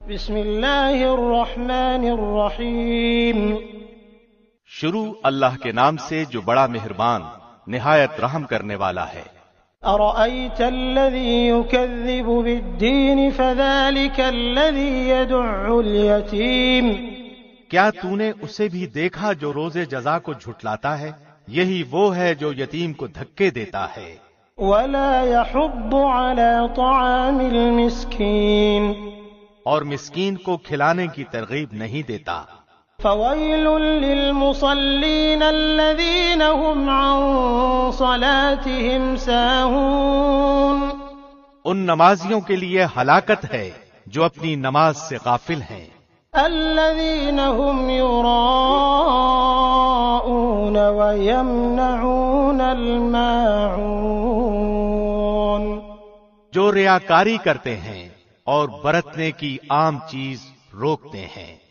بسم اللہ الرحمن الرحیم شروع اللہ کے نام سے جو بڑا مہربان نہایت رحم کرنے والا ہے۔ ارأیت الذی یکذب بالدین فذلک الذی یدع الیتیم، کیا تو نے اسے بھی دیکھا جو روز جزا کو جھٹلاتا ہے؟ یہی وہ ہے جو یتیم کو دھکے دیتا ہے۔ ولا يحض علی طعام المسکین، اور مسکین کو کھلانے کی ترغیب نہیں دیتا۔ فویل للمصلین الذین هم عن صلاتهم ساہون، ان نمازیوں کے لیے ہلاکت ہے جو اپنی نماز سے غافل ہیں۔ الذین هم یراءون ویمنعون الماعون، جو ریاکاری کرتے ہیں اور برتنے کی عام چیز روکتے ہیں۔